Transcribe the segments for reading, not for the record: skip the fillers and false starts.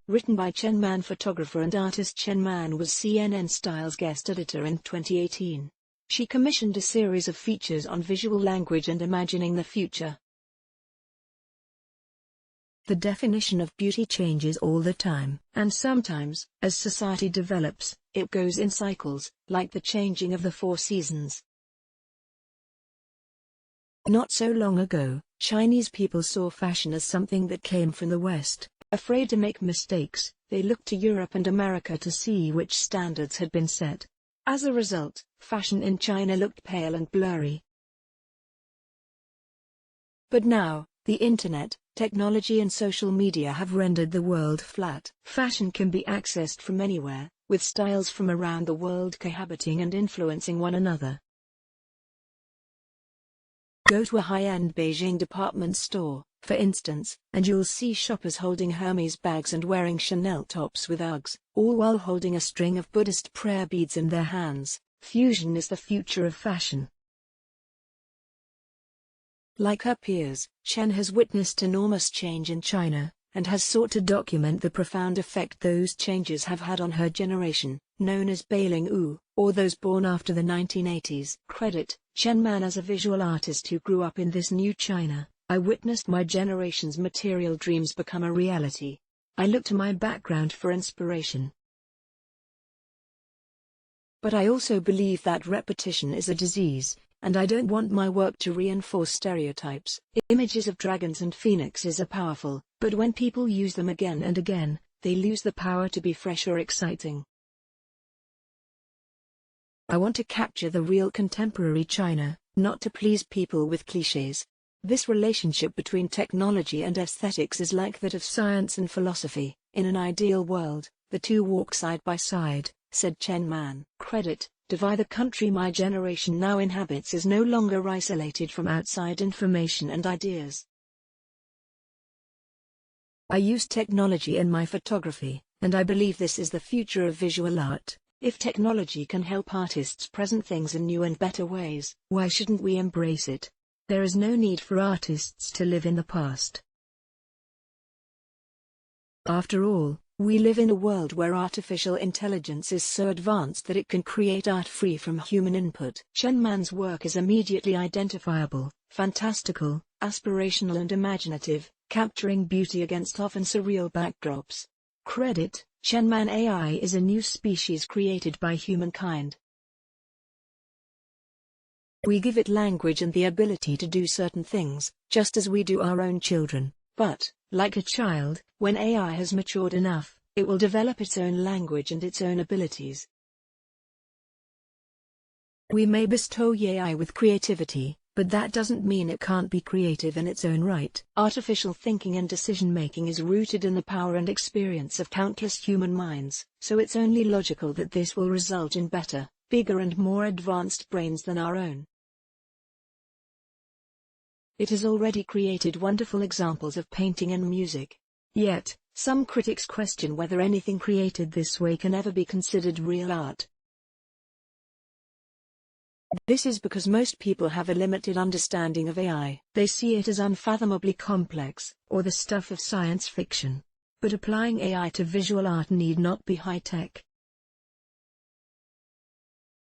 Written by Chen Man. Photographer and artist Chen Man was CNN Style's guest editor in 2018. She commissioned a series of features on visual language and imagining the future. The definition of beauty changes all the time, and sometimes, as society develops, it goes in cycles, like the changing of the four seasons. Not so long ago, Chinese people saw fashion as something that came from the West. Afraid to make mistakes, they looked to Europe and America to see which standards had been set. As a result, fashion in China looked pale and blurry. But now, the internet, technology and social media have rendered the world flat. Fashion can be accessed from anywhere, with styles from around the world cohabiting and influencing one another. Go to a high-end Beijing department store, for instance, and you'll see shoppers holding Hermes bags and wearing Chanel tops with Uggs, all while holding a string of Buddhist prayer beads in their hands. Fusion is the future of fashion. Like her peers, Chen has witnessed enormous change in China, and has sought to document the profound effect those changes have had on her generation, known as Bailing Wu, or those born after the 1980s. Credit Chen Man. As a visual artist who grew up in this new China, I witnessed my generation's material dreams become a reality. I look to my background for inspiration. But I also believe that repetition is a disease, and I don't want my work to reinforce stereotypes. Images of dragons and phoenixes are powerful, but when people use them again and again, they lose the power to be fresh or exciting. I want to capture the real contemporary China, not to please people with clichés. This relationship between technology and aesthetics is like that of science and philosophy. In an ideal world, the two walk side by side, said Chen Man. Credit Divide the country my generation now inhabits is no longer isolated from outside information and ideas. I use technology in my photography, and I believe this is the future of visual art. If technology can help artists present things in new and better ways, why shouldn't we embrace it? There is no need for artists to live in the past. After all, we live in a world where artificial intelligence is so advanced that it can create art free from human input. Chen Man's work is immediately identifiable, fantastical, aspirational and imaginative, capturing beauty against often surreal backdrops. Credit Chen Man. AI is a new species created by humankind. We give it language and the ability to do certain things, just as we do our own children. But, like a child, when AI has matured enough, it will develop its own language and its own abilities. We may bestow AI with creativity, but that doesn't mean it can't be creative in its own right. Artificial thinking and decision-making is rooted in the power and experience of countless human minds, so it's only logical that this will result in better, bigger and more advanced brains than our own. It has already created wonderful examples of painting and music. Yet, some critics question whether anything created this way can ever be considered real art. This is because most people have a limited understanding of AI. They see it as unfathomably complex, or the stuff of science fiction. But applying AI to visual art need not be high-tech.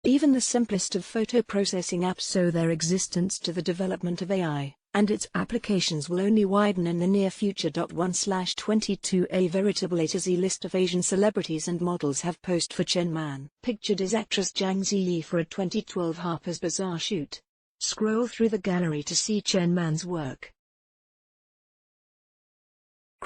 Even the simplest of photo processing apps owe their existence to the development of AI, and its applications will only widen in the near future. 1/22 A veritable A to Z list of Asian celebrities and models have posed for Chen Man. Pictured is actress Zhang Ziyi for a 2012 Harper's Bazaar shoot. Scroll through the gallery to see Chen Man's work.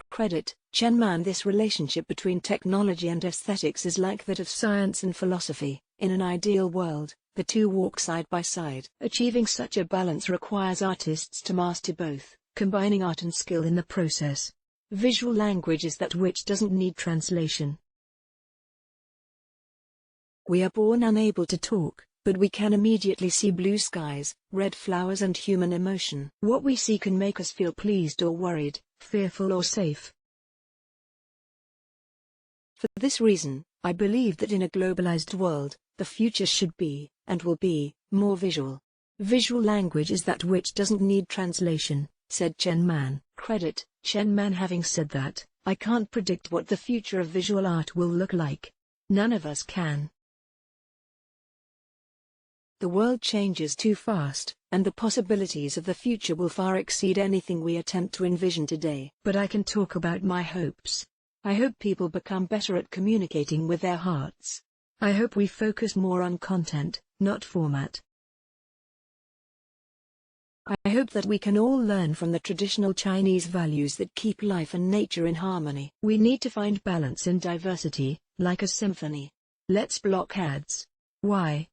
Credit Chen Man. This relationship between technology and aesthetics is like that of science and philosophy. In an ideal world, the two walk side by side. Achieving such a balance requires artists to master both, combining art and skill in the process. Visual language is that which doesn't need translation. We are born unable to talk, but we can immediately see blue skies, red flowers and human emotion. What we see can make us feel pleased or worried, fearful or safe. For this reason, I believe that in a globalized world, the future should be, and will be, more visual. Visual language is that which doesn't need translation, said Chen Man. credit, Chen Man. Having said that, I can't predict what the future of visual art will look like. None of us can. The world changes too fast, and the possibilities of the future will far exceed anything we attempt to envision today. But I can talk about my hopes. I hope people become better at communicating with their hearts. I hope we focus more on content, not format. I hope that we can all learn from the traditional Chinese values that keep life and nature in harmony. We need to find balance in diversity, like a symphony. Let's block ads. Why?